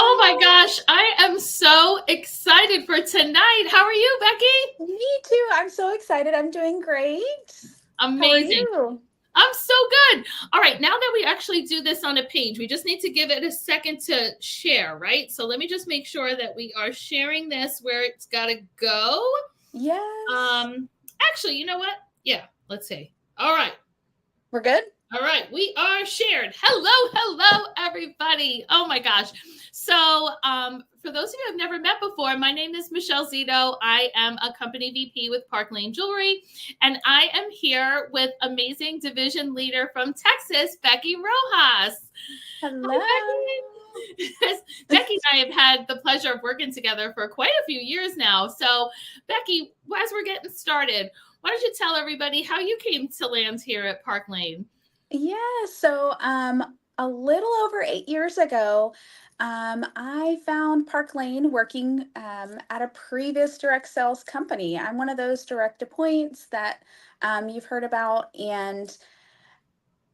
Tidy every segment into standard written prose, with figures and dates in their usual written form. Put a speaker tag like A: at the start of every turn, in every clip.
A: Oh my gosh, I am so excited for tonight. How are you, Becky?
B: Me too. I'm so excited. I'm doing great. How are
A: Amazing.
B: you?
A: I'm so good. All right, now that we actually do this on a page, we just need to give it a second to share, right? So let me just make sure that we are sharing this where it's got to go.
B: Yes.
A: Um, Actually, you know what? Yeah, let's see. All right.
B: We're good?
A: All right, we are shared. Hello, everybody. Oh my gosh. So, for those of you who have never met before, my name is Michelle Zito. I am a company VP with Park Lane Jewelry, and I am here with amazing division leader from Texas, Becky Rojas.
B: Hello.
A: Hi, Becky. Becky and I have had the pleasure of working together for quite a few years now. So, Becky, as we're getting started, why don't you tell everybody how you came to land here at Park Lane?
B: Yeah, so a little over 8 years ago, I found Park Lane working at a previous direct sales company. I'm one of those direct appoints that you've heard about, and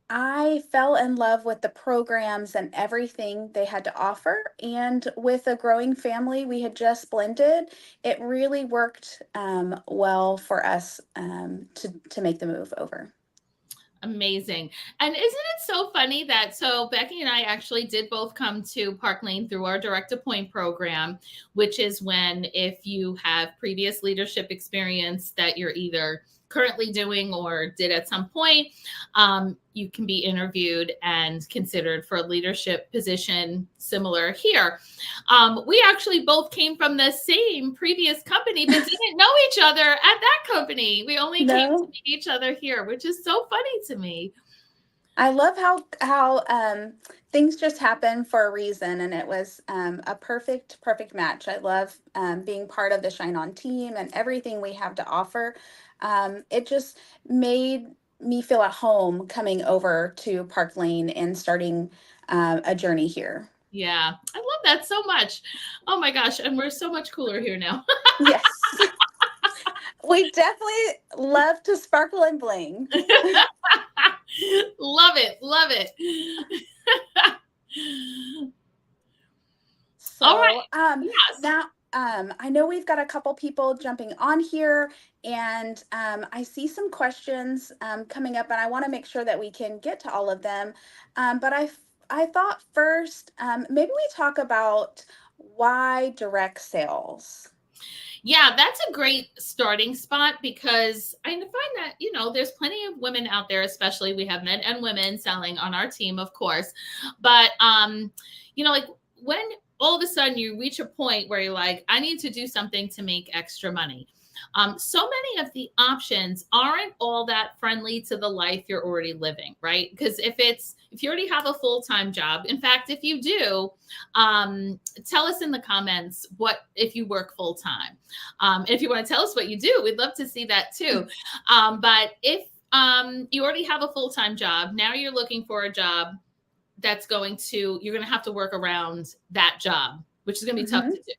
B: I fell in love with the programs and everything they had to offer. And with a growing family, we had just blended. It really worked well for us to make the move over.
A: Amazing. And isn't it so funny that so Becky and I actually did both come to Park Lane through our direct appoint program, which is when if you have previous leadership experience that you're either currently doing or did at some point, you can be interviewed and considered for a leadership position similar here. We actually both came from the same previous company, but didn't know each other at that company. We only came to
B: No,
A: meet each other here, which is so funny to me.
B: I love how things just happen for a reason, and it was a perfect match. I love being part of the Shine On team and everything we have to offer. It just made me feel at home coming over to Park Lane and starting a journey here.
A: Yeah, I love that so much. Oh my gosh, and we're so much cooler here now.
B: Yes, we definitely love to sparkle and bling.
A: Love it, love it. All
B: So,
A: right. Yes.
B: now, I know we've got a couple people jumping on here, and I see some questions coming up, and I want to make sure that we can get to all of them. But I thought first, maybe we talk about why direct sales.
A: Yeah, that's a great starting spot because I find that, there's plenty of women out there, especially we have men and women selling on our team, of course. But, like when all of a sudden you reach a point where you're like, I need to do something to make extra money. So many of the options aren't all that friendly to the life you're already living, right? Because if you already have a full-time job, in fact, if you do, tell us in the comments what if you work full-time. If you want to tell us what you do, we'd love to see that too. But if you already have a full-time job, now you're looking for a job you're going to have to work around that job, which is going to be tough
B: Hmm.
A: to do.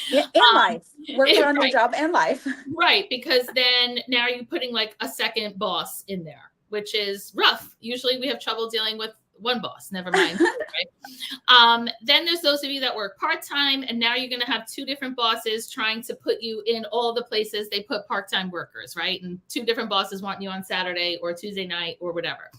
B: Yeah, and life. Work around your
A: Right,
B: job and life.
A: right, because then now you're putting like a second boss in there, which is rough. Usually we have trouble dealing with one boss, never mind. Right? Then there's those of you that work part time, and now you're going to have two different bosses trying to put you in all the places they put part time workers, right? And two different bosses want you on Saturday or Tuesday night or whatever.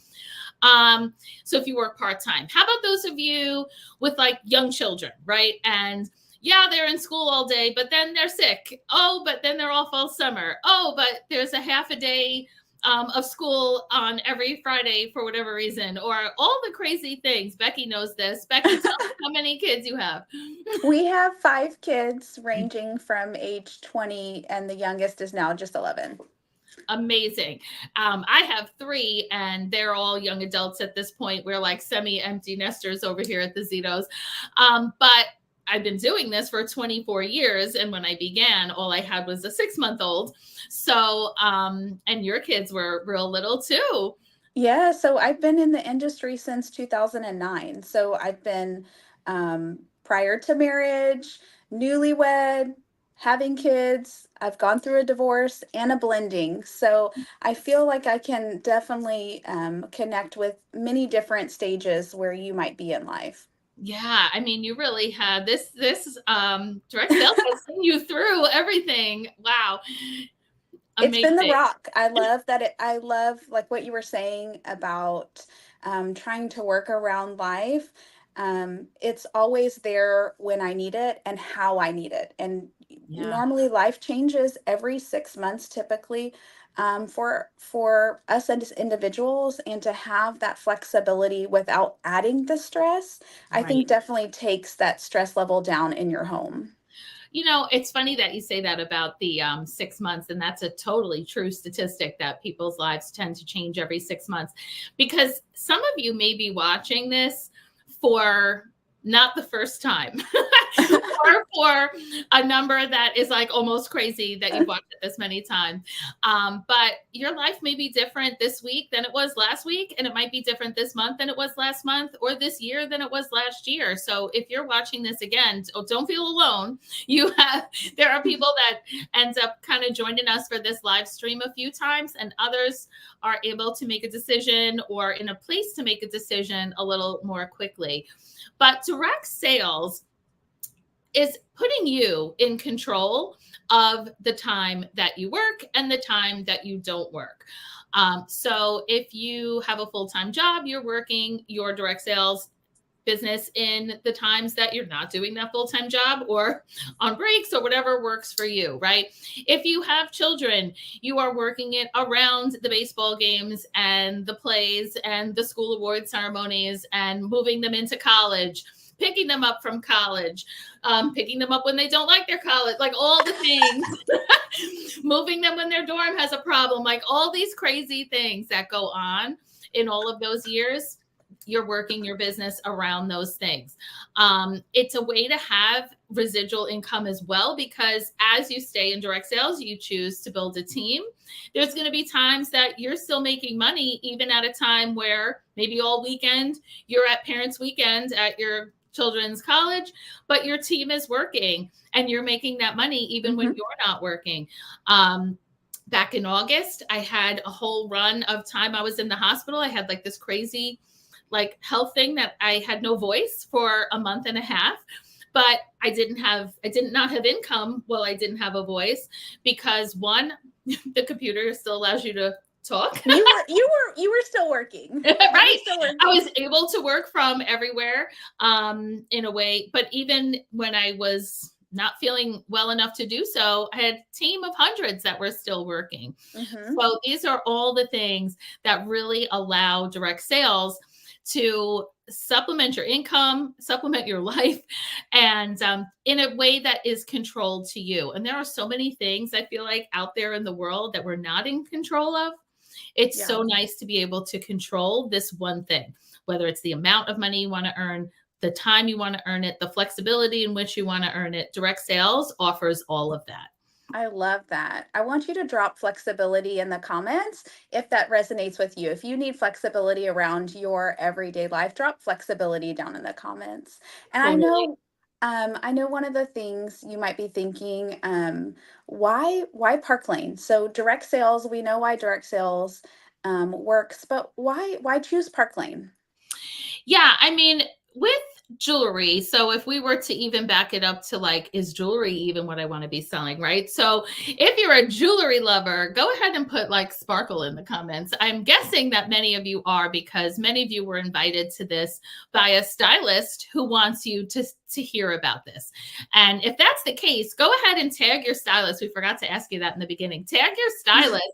A: So if you work part time, how about those of you with like young children, right? And yeah, they're in school all day, but then they're sick. Oh, but then they're off all summer. Oh, but there's a half a day of school on every Friday for whatever reason, or all the crazy things. Becky knows this. Becky, tell us how many kids you have.
B: We have 5 kids ranging from age 20, and the youngest is now just 11.
A: Amazing. I have three, and they're all young adults at this point. We're like semi-empty nesters over here at the Zitos. But I've been doing this for 24 years, and when I began, all I had was a 6-month-old. So, and your kids were real little too.
B: Yeah, so I've been in the industry since 2009. So I've been prior to marriage, newlywed, having kids. I've gone through a divorce and a blending. So I feel like I can definitely connect with many different stages where you might be in life.
A: Yeah, I mean, you really had this direct sales has seen you through everything. Wow.
B: It's been the
A: Amazing.
B: rock. I love like what you were saying about trying to work around life. It's always there when I need it and how I need it. And
A: Yeah,
B: normally life changes every 6 months typically, for us as individuals, and to have that flexibility without adding the stress, I think
A: right.
B: definitely takes that stress level down in your home.
A: You know, it's funny that you say that about the 6 months, and that's a totally true statistic that people's lives tend to change every 6 months. Because some of you may be watching this for not the first time, or for a number that is like almost crazy that you've watched it this many times. But your life may be different this week than it was last week, and it might be different this month than it was last month, or this year than it was last year. So if you're watching this again, don't feel alone. You have There are people that ends up kind of joining us for this live stream a few times, and others are able to make a decision or in a place to make a decision a little more quickly. But direct sales is putting you in control of the time that you work and the time that you don't work. So if you have a full-time job, you're working your direct sales business in the times that you're not doing that full-time job, or on breaks, or whatever works for you, right? If you have children, you are working it around the baseball games and the plays and the school award ceremonies, and moving them into college, picking them up from college, picking them up when they don't like their college, like all the things, moving them when their dorm has a problem, like all these crazy things that go on in all of those years. You're working your business around those things. It's a way to have residual income as well, because as you stay in direct sales, you choose to build a team. There's going to be times that you're still making money, even at a time where maybe all weekend you're at parents' weekend at your children's college, but your team is working and you're making that money even when
B: Mhm.
A: you're not working. Back in August, I had a whole run of time I was in the hospital. I had like this crazy like health thing that I had no voice for a month and a half. But I did not have income while I didn't have a voice, because one, the computer still allows you to talk.
B: You were still working. You were
A: Right.
B: still
A: I
B: working.
A: was able to work from everywhere, in a way. But even when I was not feeling well enough to do so, I had a team of hundreds that were still working.
B: Hmm.
A: So these are all the things that really allow direct sales to supplement your income, supplement your life, and in a way that is controlled to you. And there are so many things I feel like out there in the world that we're not in control of. It's
B: Yeah.
A: so nice to be able to control this one thing, whether it's the amount of money you want to earn, the time you want to earn it, the flexibility in which you want to earn it. Direct sales offers all of that.
B: I love that. I want you to drop flexibility in the comments if that resonates with you. If you need flexibility around your everyday life, drop flexibility down in the comments. And
A: Totally.
B: I know one of the things you might be thinking, why Park Lane? So direct sales, we know why direct sales works, but why choose Park Lane?
A: Yeah, I mean, with jewelry, so if we were to even back it up to like, is jewelry even what I want to be selling, right? So if you're a jewelry lover, go ahead and put like sparkle in the comments. I'm guessing that many of you are, because many of you were invited to this by a stylist who wants you to hear about this. And if that's the case, go ahead and tag your stylist. We forgot to ask you that in the beginning. Tag your stylist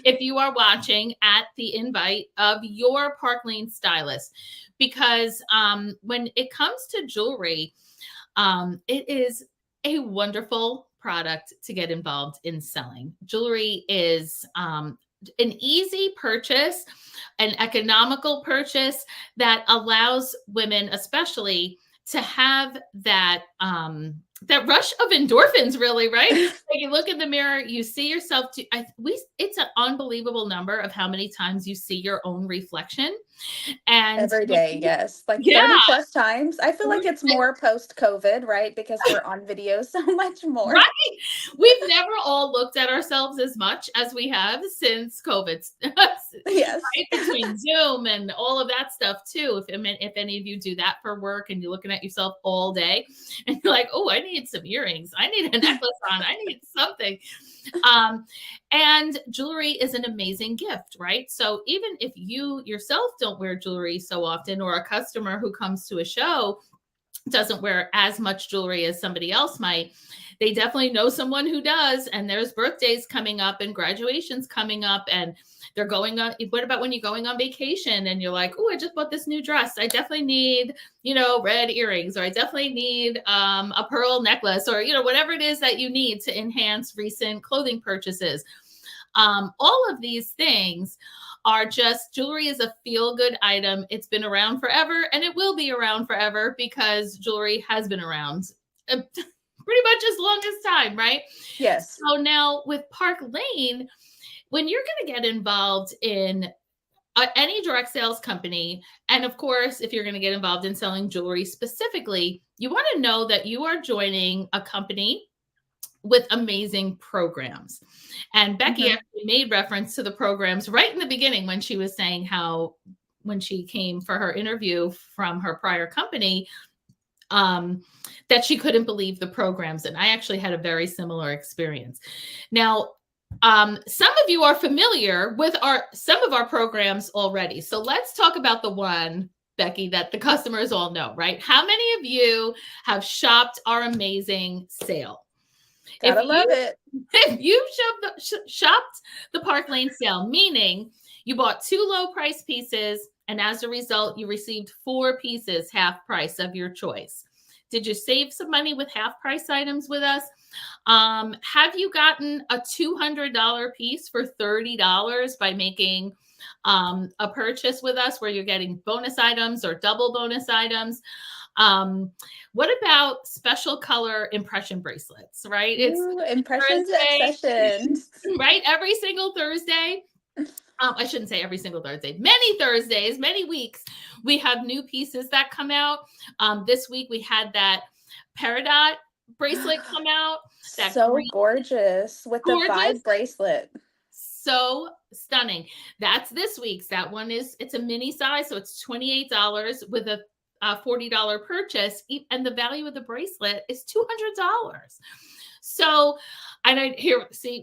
A: if you are watching at the invite of your Park Lane stylist, because when it comes to jewelry, it is a wonderful product to get involved in selling. Jewelry is an easy purchase, an economical purchase that allows women, especially, to have that rush of endorphins, really, right? Like you look in the mirror, you see yourself. It's an unbelievable number of how many times you see your own reflection, and
B: Every day, yes. Like
A: yeah,
B: 30 plus times. I feel like it's more post COVID, right? Because we're on video so much more.
A: right. We've never all looked at ourselves as much as we have since COVID.
B: Yes.
A: right? Between Zoom and all of that stuff too. If any of you do that for work and you're looking at yourself all day and you're like, oh, I need some earrings. I need a necklace on. I need something. And jewelry is an amazing gift, right? So even if you yourself don't wear jewelry so often, or a customer who comes to a show doesn't wear as much jewelry as somebody else might, they definitely know someone who does. And there's birthdays coming up and graduations coming up, and they're going on. What about when you're going on vacation and you're like, oh, I just bought this new dress. I definitely need, red earrings, or I definitely need a pearl necklace, or, whatever it is that you need to enhance recent clothing purchases. All of these things are just, jewelry is a feel-good item. It's been around forever, and it will be around forever because jewelry has been around pretty much as long as time, right?
B: Yes.
A: So now with Park Lane, when you're going to get involved in any direct sales company, and of course, if you're going to get involved in selling jewelry specifically, you want to know that you are joining a company with amazing programs. And Becky actually made reference to the programs right in the beginning when she was saying how when she came for her interview from her prior company, that she couldn't believe the programs. And I actually had a very similar experience. Now, some of you are familiar with some of our programs already. So let's talk about the one, Becky, that the customers all know, right? How many of you have shopped our amazing sale?
B: Gotta love it.
A: If you shopped the Park Lane sale, meaning you bought 2 low price pieces, and as a result, you received 4 pieces half price of your choice. Did you save some money with half price items with us? Have you gotten a $200 piece for $30 by making a purchase with us where you're getting bonus items or double bonus items? What about special color impression bracelets, right?
B: Impressions at Sessions.
A: Right? Every single Thursday. I shouldn't say every single Thursday. Many Thursdays, many weeks, we have new pieces that come out. This week we had that Peridot bracelet come out.
B: So gorgeous with the Vibe bracelet.
A: So stunning. That's this week's. That one it's a mini size, so it's $28 with a $40 purchase, and the value of the bracelet is $200. So, and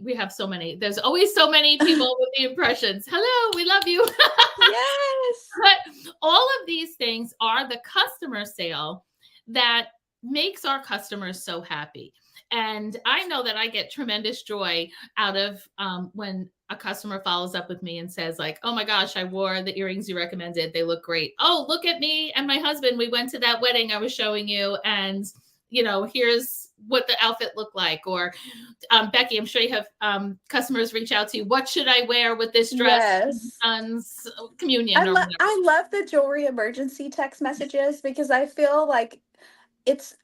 A: we have so many. There's always so many people with the impressions. Hello, we love you.
B: Yes.
A: But all of these things are the customer sale that makes our customers so happy. And I know that I get tremendous joy out of when a customer follows up with me and says like, oh my gosh, I wore the earrings you recommended. They look great. Oh, look at me and my husband. We went to that wedding I was showing you, and here's what the outfit looked like. Or Becky, I'm sure you have customers reach out to you. What should I wear with this dress?
B: Yes.
A: Son's communion.
B: I love the jewelry emergency text messages, because I feel like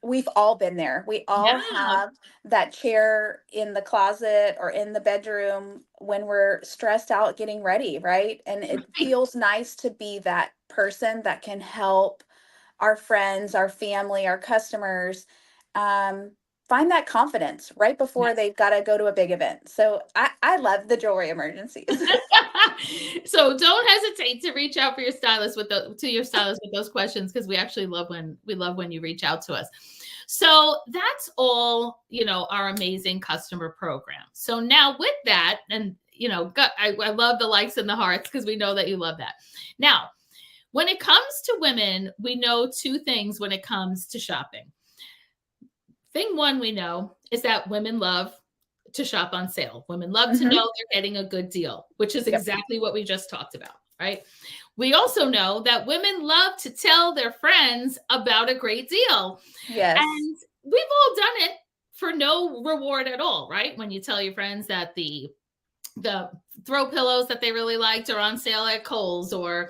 B: we've all been there. We all have that chair in the closet or in the bedroom when we're stressed out getting ready, right? And it feels nice to be that person that can help our friends, our family, our customers find that confidence right before they've got to go to a big event. So I love the jewelry emergencies.
A: So don't hesitate to reach out for your stylist with those questions, because we actually love when you reach out to us. So that's all, our amazing customer program. So now with that, and I love the likes and the hearts, because we know that you love that. Now, when it comes to women, we know 2 things when it comes to shopping. Thing one we know is that women love to shop on sale. Women love to know they're getting a good deal, which is exactly what we just talked about, right? We also know that women love to tell their friends about a great deal.
B: Yes.
A: And we've all done it for no reward at all, right? When you tell your friends that the throw pillows that they really liked are on sale at Kohl's, or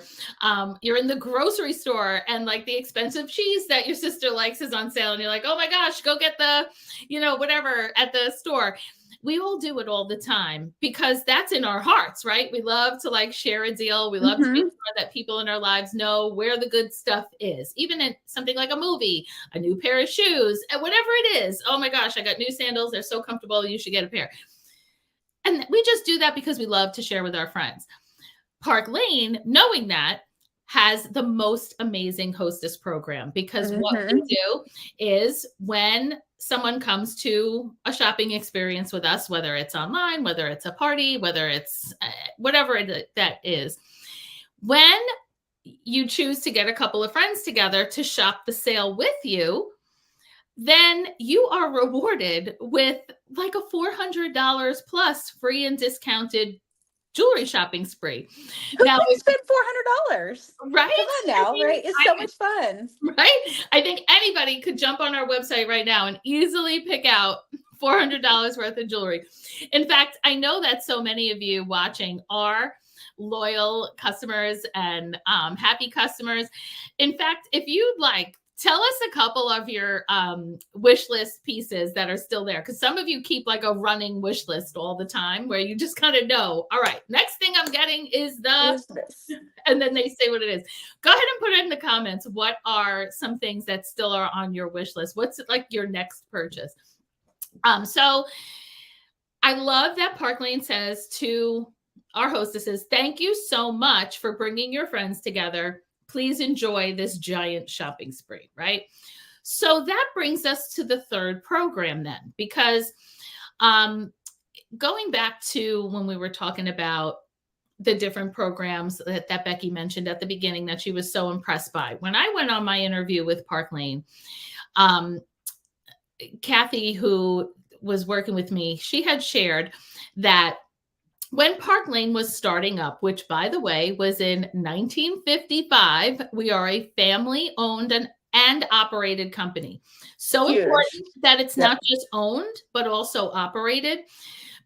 A: you're in the grocery store and like the expensive cheese that your sister likes is on sale, and you're like, oh my gosh, go get the, whatever at the store. We all do it all the time because that's in our hearts, right? We love to like share a deal. We love to make sure that people in our lives know where the good stuff is, even in something like a movie, a new pair of shoes, and whatever it is. Oh my gosh, I got new sandals. They're so comfortable. You should get a pair. And we just do that because we love to share with our friends. Park Lane, knowing that, has the most amazing hostess program, because what we do is when someone comes to a shopping experience with us, whether it's online, whether it's a party, whether it's whatever that is, when you choose to get a couple of friends together to shop the sale with you, then you are rewarded with like a $400 plus free and discounted jewelry shopping spree.
B: Who now would spend $400?
A: Right?
B: Come on now, right? It's so much fun.
A: Right? I think anybody could jump on our website right now and easily pick out $400 worth of jewelry. In fact, I know that so many of you watching are loyal customers and happy customers. In fact, if you'd like, tell us a couple of your wish list pieces that are still there, because some of you keep like a running wish list all the time where you just kind of know, all right, next thing I'm getting is this. And then they say what it is. Go ahead and put it in the comments. What are some things that still are on your wish list? What's like your next purchase? So I love that Park Lane says to our hostesses, thank you so much for bringing your friends together. Please enjoy this giant shopping spree, right? So that brings us to the third program then, because going back to when we were talking about the different programs that Becky mentioned at the beginning that she was so impressed by. When I went on my interview with Park Lane, Kathy, who was working with me, she had shared that when Park Lane was starting up, which by the way was in 1955, we are a family-owned and operated company. So huge. Important that it's not just owned, but also operated,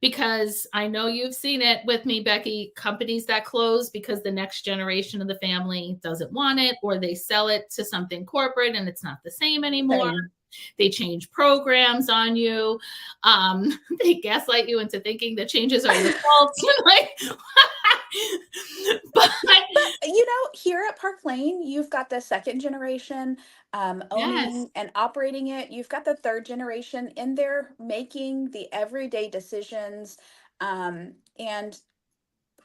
A: because I know you've seen it with me, Becky, companies that close because the next generation of the family doesn't want it, or they sell it to something corporate and it's not the same anymore. They change programs on you. They gaslight you into thinking the changes are your fault.
B: but you know, here at Park Lane, you've got the second generation owning and operating it. You've got the third generation in there making the everyday decisions. And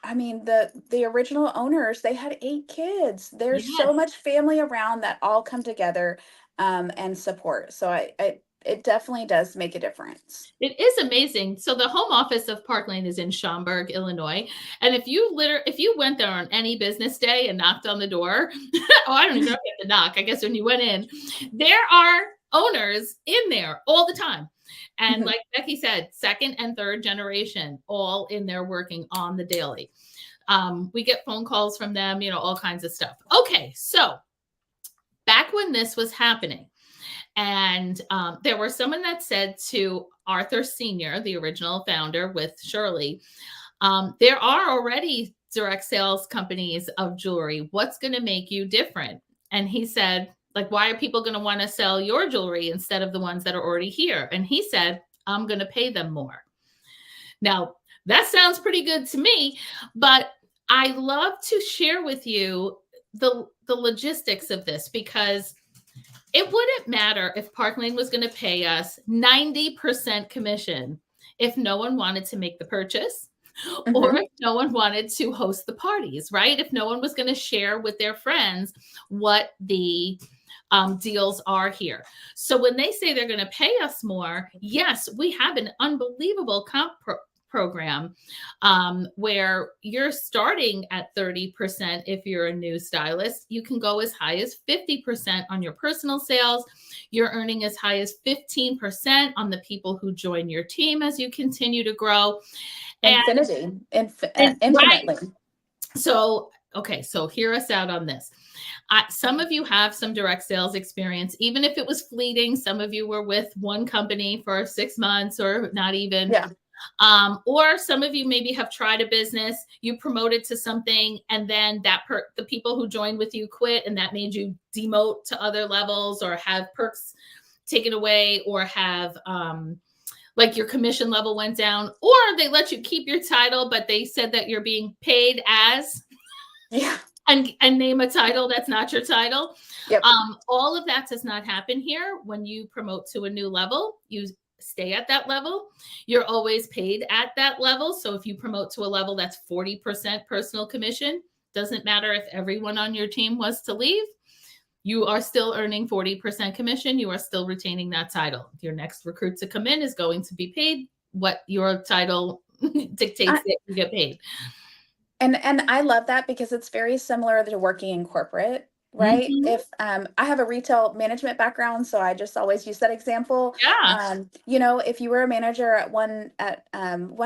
B: I mean, the original owners, they had 8 kids. There's so much family around that all come together and support. So it definitely does make a difference.
A: It is amazing. So the home office of Park Lane is in Schaumburg, Illinois. And if you went there on any business day and knocked on the door, I don't even know if you had to knock. I guess when you went in, there are owners in there all the time. And like Becky said, second and third generation, all in there working on the daily. We get phone calls from them, all kinds of stuff. Okay, so back when this was happening, and there was someone that said to Arthur Sr., the original founder with Shirley, there are already direct sales companies of jewelry. What's going to make you different? And he said, like, why are people going to want to sell your jewelry instead of the ones that are already here? And he said, I'm going to pay them more. Now, that sounds pretty good to me, but I love to share with you the logistics of this, because it wouldn't matter if Park Lane was going to pay us 90% commission if no one wanted to make the purchase, or if no one wanted to host the parties, right? If no one was going to share with their friends what the deals are here. So when they say they're going to pay us more, yes, we have an unbelievable comp program where you're starting at 30% if you're a new stylist. You can go as high as 50% on your personal sales. You're earning as high as 15% on the people who join your team as you continue to grow.
B: Infinitely.
A: Right. So, okay, so hear us out on this. Some of you have some direct sales experience, even if it was fleeting. Some of you were with one company for 6 months or not even.
B: Yeah.
A: Or some of you maybe have tried a business, you promoted to something, and then the people who joined with you quit, and that made you demote to other levels, or have perks taken away, or have like your commission level went down, or they let you keep your title, but they said that you're being paid as and name a title that's not your title. All of that does not happen here. When you promote to a new level, you stay at that level. You're always paid at that level. So if you promote to a level that's 40% personal commission, doesn't matter if everyone on your team was to leave, you are still earning 40% commission. You are still retaining that title. Your next recruit to come in is going to be paid what your title dictates that you get paid.
B: And I love that because it's very similar to working in corporate, right?
A: Mhm.
B: If I have a retail management background, so I just always use that example.
A: Yeah.
B: You know, if you were a manager at one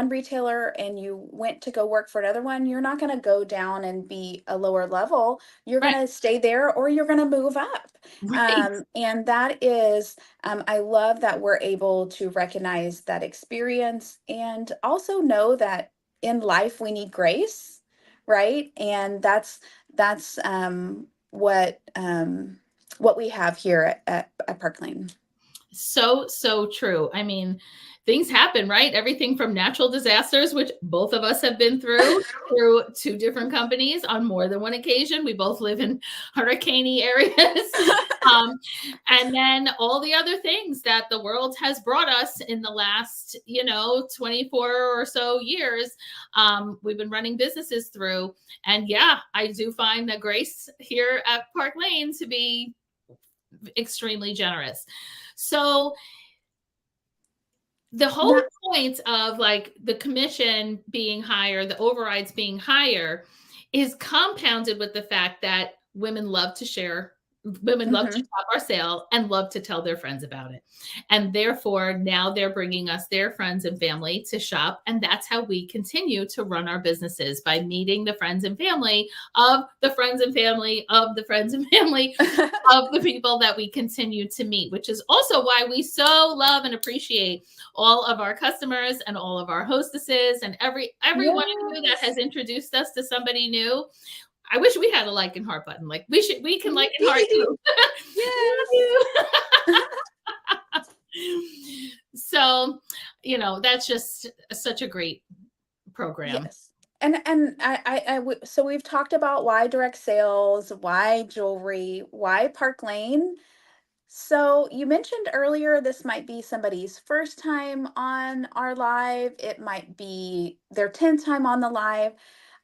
B: retailer and you went to go work for another one, you're not going to go down and be a lower level. You're
A: Right.
B: going to stay there, or you're going to move up.
A: Right.
B: And that is, I love that we're able to recognize that experience and also know that in life we need grace, right? And that's what we have here at Park Lane.
A: So true. I mean, things happen, right? Everything from natural disasters, which both of us have been through 2 different companies on more than one occasion. We both live in hurricane areas. And then all the other things that the world has brought us in the last, 24 or so years, we've been running businesses through. And yeah, I do find the grace here at Park Lane to be extremely generous. So the whole point of like the commission being higher, the overrides being higher, is compounded with the fact that women love to share. Women love to shop our sale and love to tell their friends about it. And therefore, now they're bringing us their friends and family to shop. And that's how we continue to run our businesses, by meeting the friends and family of the friends and family of the friends and family of the people that we continue to meet, which is also why we so love and appreciate all of our customers and all of our hostesses and every one of you that has introduced us to somebody new. I wish we had a like and heart button. Like we can like and heart you. Yes. So, that's just such a great program.
B: Yes. And so we've talked about why direct sales, why jewelry, why Park Lane. So you mentioned earlier this might be somebody's first time on our live. It might be their 10th time on the live.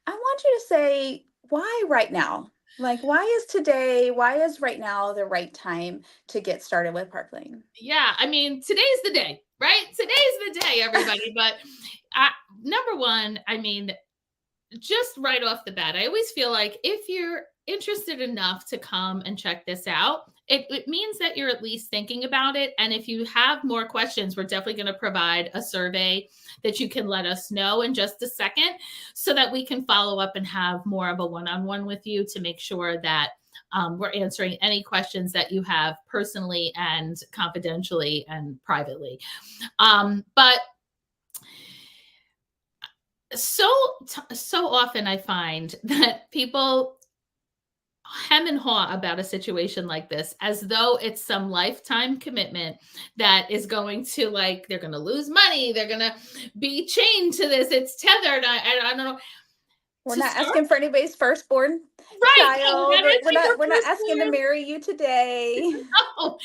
B: I want you to say, why right now? Like, why is right now the right time to get started with Park Lane?
A: Yeah, I mean, today's the day, right? Today's the day, everybody. But number one, I mean, just right off the bat, I always feel like if you're interested enough to come and check this out, it means that you're at least thinking about it. And if you have more questions, we're definitely going to provide a survey that you can let us know in just a second, so that we can follow up and have more of a one-on-one with you to make sure that we're answering any questions that you have personally and confidentially and privately. But so often I find that people hem and haw about a situation like this as though it's some lifetime commitment that is going to, like, they're going to lose money, they're going to be chained to this, it's tethered. I don't know.
B: We're not asking for anybody's firstborn child. We're not asking to marry you today.
A: No.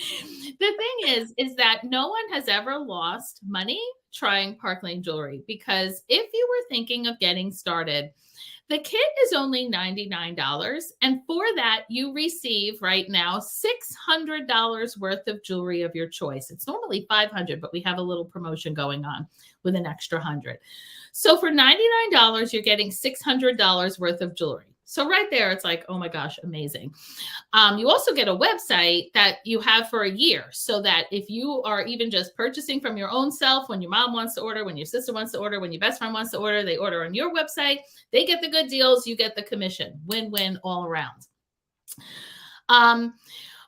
A: The thing is that no one has ever lost money trying Park Lane Jewelry, because if you were thinking of getting started, the kit is only $99. And for that, you receive right now $600 worth of jewelry of your choice. It's normally $500, but we have a little promotion going on with an extra $100. So for $99, you're getting $600 worth of jewelry. So right there, it's like, oh my gosh, amazing. You also get a website that you have for a year, so that if you are even just purchasing from your own self, when your mom wants to order, when your sister wants to order, when your best friend wants to order, they order on your website. They get the good deals, you get the commission. Win-win all around.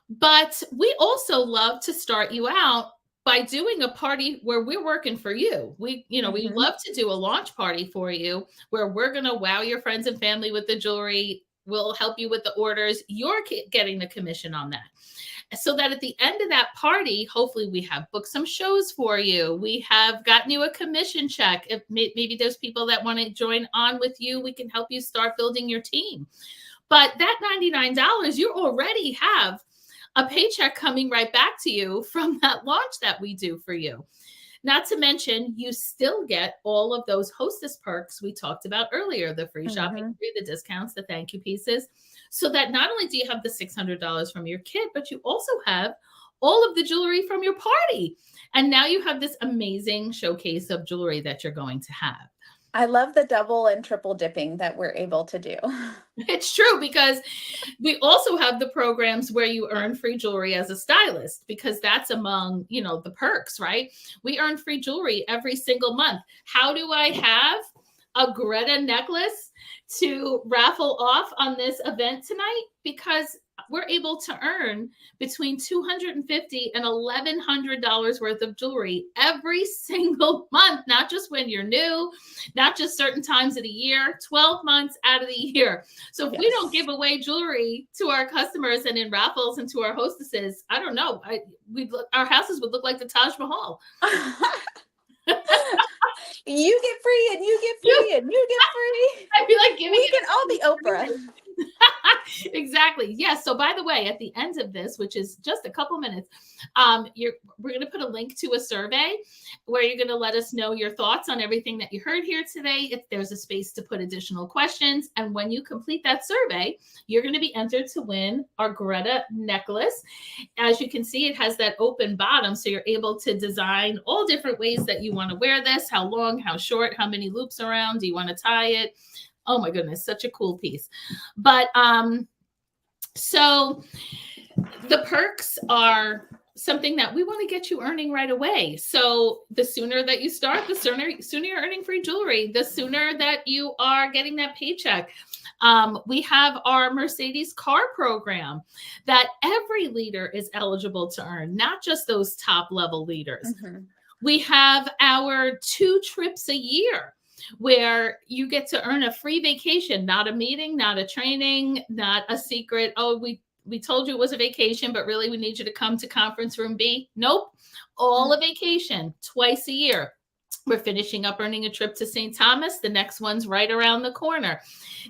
A: But we also love to start you out by doing a party where we're working for you. We love to do a launch party for you where we're going to wow your friends and family with the jewelry. We'll help you with the orders. You're getting the commission on that. So that at the end of that party, hopefully we have booked some shows for you. We have gotten you a commission check. If maybe there's people that want to join on with you, we can help you start building your team. But that $99, you already have a paycheck coming right back to you from that launch that we do for you. Not to mention, you still get all of those hostess perks we talked about earlier, the free shopping, the discounts, the thank you pieces, so that not only do you have the $600 from your kit, but you also have all of the jewelry from your party. And now you have this amazing showcase of jewelry that you're going to have.
B: I love the double and triple dipping that we're able to do.
A: It's true, because we also have the programs where you earn free jewelry as a stylist, because that's among, the perks, right? We earn free jewelry every single month. How do I have a Greta necklace to raffle off on this event tonight? Because we're able to earn between $250 and $1,100 worth of jewelry every single month, not just when you're new, not just certain times of the year, 12 months out of the year. So if we don't give away jewelry to our customers and in raffles and to our hostesses, I don't know, our houses would look like the Taj Mahal.
B: You get free and you get free and you get free.
A: I feel like giving
B: we can all be Oprah.
A: Exactly. Yes. So by the way, at the end of this, which is just a couple minutes, we're going to put a link to a survey where you're going to let us know your thoughts on everything that you heard here today. If there's a space to put additional questions, and when you complete that survey, you're going to be entered to win our Greta necklace. As you can see, it has that open bottom, so you're able to design all different ways that you want to wear this. How long, how short, how many loops around? Do you want to tie it? Oh my goodness, such a cool piece. But so the perks are something that we want to get you earning right away. So the sooner that you start, the sooner you're earning free jewelry, the sooner that you are getting that paycheck. We have our Mercedes car program that every leader is eligible to earn, not just those top level leaders. We have our 2 trips a year where you get to earn a free vacation, not a meeting, not a training, not a secret. Oh, we told you it was a vacation, but really we need you to come to conference room B. Nope. All a vacation twice a year. We're finishing up earning a trip to St. Thomas. The next one's right around the corner.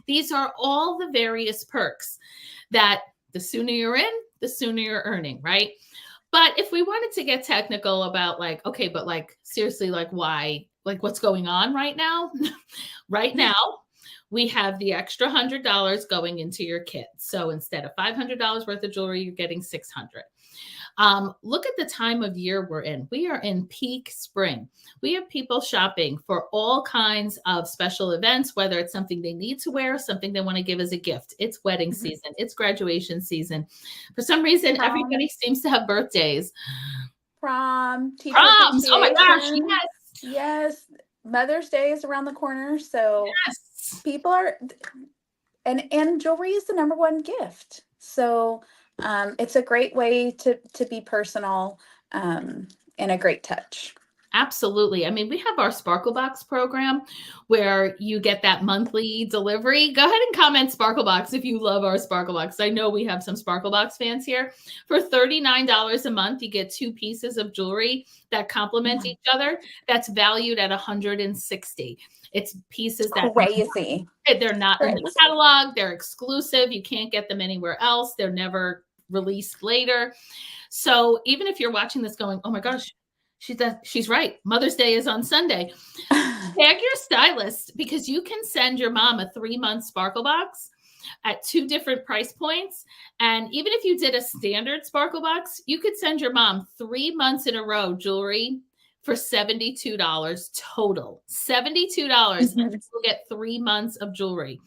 A: These are all the various perks that the sooner you're in, the sooner you're earning, right? But if we wanted to get technical about okay, but seriously, why? What's going on right now? Right now, we have the extra $100 going into your kit. So instead of $500 worth of jewelry, you're getting $600. Look at the time of year we're in. We are in peak spring. We have people shopping for all kinds of special events, whether it's something they need to wear, something they want to give as a gift. It's wedding season. It's graduation season. For some reason, everybody seems to have birthdays.
B: Proms.
A: Oh my gosh. Yes.
B: Yes. Mother's Day is around the corner. So people are, and jewelry is the number one gift. So it's a great way to be personal and a great touch.
A: Absolutely. I mean, we have our Sparkle Box program where you get that monthly delivery. Go ahead and comment Sparkle Box if you love our Sparkle Box. I know we have some Sparkle Box fans here. For $39 a month, you get 2 pieces of jewelry that complement each other. That's valued at $160. It's pieces that
B: crazy.
A: They're not in the catalog. They're exclusive. You can't get them anywhere else. They're never released later. So even if you're watching this going, oh my gosh, she's right. Mother's Day is on Sunday. Tag your stylist, because you can send your mom a 3-month Sparkle Box at 2 different price points. And even if you did a standard Sparkle Box, you could send your mom 3 months in a row jewelry for $72 total. $72. And you'll get 3 months of jewelry.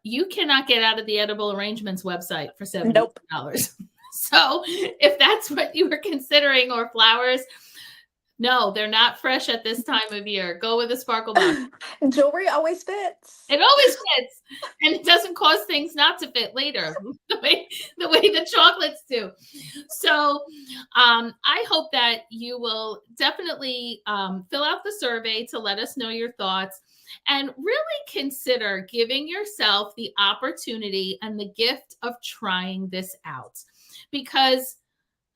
A: You cannot get out of the Edible Arrangements website for $72. Nope. So if that's what you were considering, or flowers, no, they're not fresh at this time of year. Go with a Sparkle Box.
B: Jewelry always fits.
A: It always fits. And it doesn't cause things not to fit later, the way the chocolates do. So I hope that you will definitely fill out the survey to let us know your thoughts, and really consider giving yourself the opportunity and the gift of trying this out. Because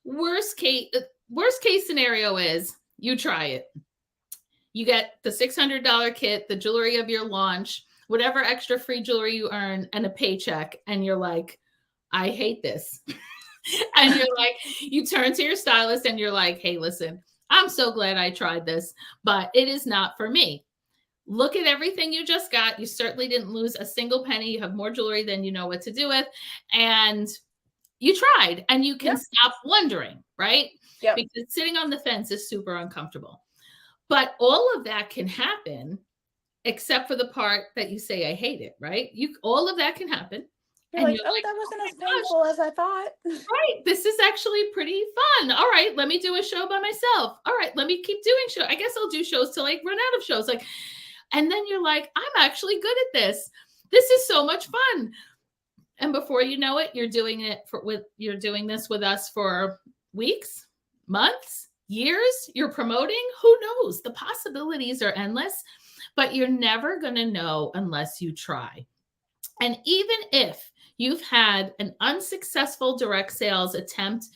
A: worst case scenario is you try it. You get the $600 kit, the jewelry of your launch, whatever extra free jewelry you earn, and a paycheck. And you're like, I hate this. And you're like, you turn to your stylist and you're like, hey, listen, I'm so glad I tried this, but it is not for me. Look at everything you just got. You certainly didn't lose a single penny. You have more jewelry than you know what to do with. And you tried, and you can
B: Yep.
A: stop wondering, right?
B: Yep.
A: Because sitting on the fence is super uncomfortable. But all of that can happen except for the part that you say, I hate it, right? All of that can happen.
B: You're
A: And
B: like,
A: you're
B: oh,
A: like,
B: that
A: oh
B: wasn't as
A: my gosh,
B: painful as I thought.
A: right. This is actually pretty fun. All right, let me do a show by myself. All right, let me keep doing show. I guess I'll do shows till like run out of shows. Like, and then you're like, I'm actually good at this. This is so much fun. And before you know it, you're doing this with us for weeks, months, years. You're promoting. Who knows? The possibilities are endless, but you're never going to know unless you try. And even if you've had an unsuccessful direct sales attempt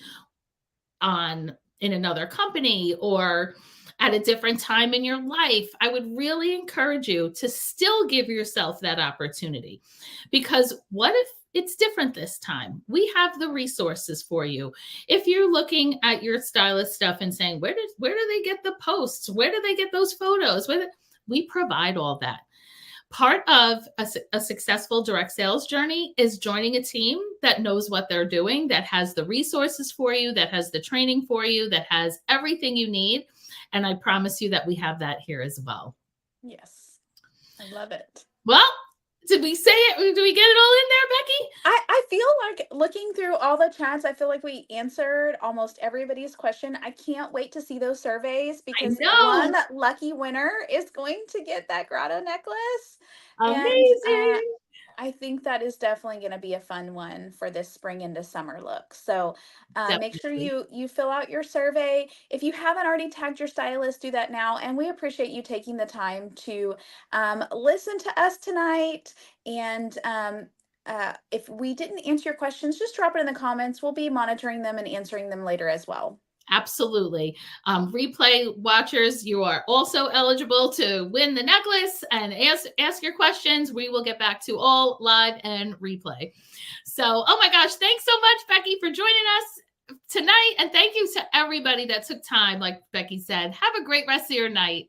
A: in another company or at a different time in your life, I would really encourage you to still give yourself that opportunity. Because what if it's different this time? We have the resources for you. If you're looking at your stylist stuff and saying, where do they get the posts? Where do they get those photos? We provide all that. Part of a successful direct sales journey is joining a team that knows what they're doing, that has the resources for you, that has the training for you, that has everything you need. And I promise you that we have that here as well.
B: Yes. I love it.
A: Well, did we say it? Did we get it all in there, Becky?
B: I feel like looking through all the chats, I feel like we answered almost everybody's question. I can't wait to see those surveys
A: I
B: because
A: know.
B: one lucky winner is going to get that grotto necklace. And
A: Amazing.
B: I think that is definitely going to be a fun one for this spring into summer look. So make sure
A: Definitely.
B: you fill out your survey. If you haven't already tagged your stylist, do that now. And we appreciate you taking the time to listen to us tonight. And if we didn't answer your questions, just drop it in the comments. We'll be monitoring them and answering them later as well.
A: Absolutely. Replay watchers, you are also eligible to win the necklace and ask your questions. We will get back to all live and replay. So, oh my gosh, thanks so much, Becky, for joining us tonight. And thank you to everybody that took time, like Becky said. Have a great rest of your night.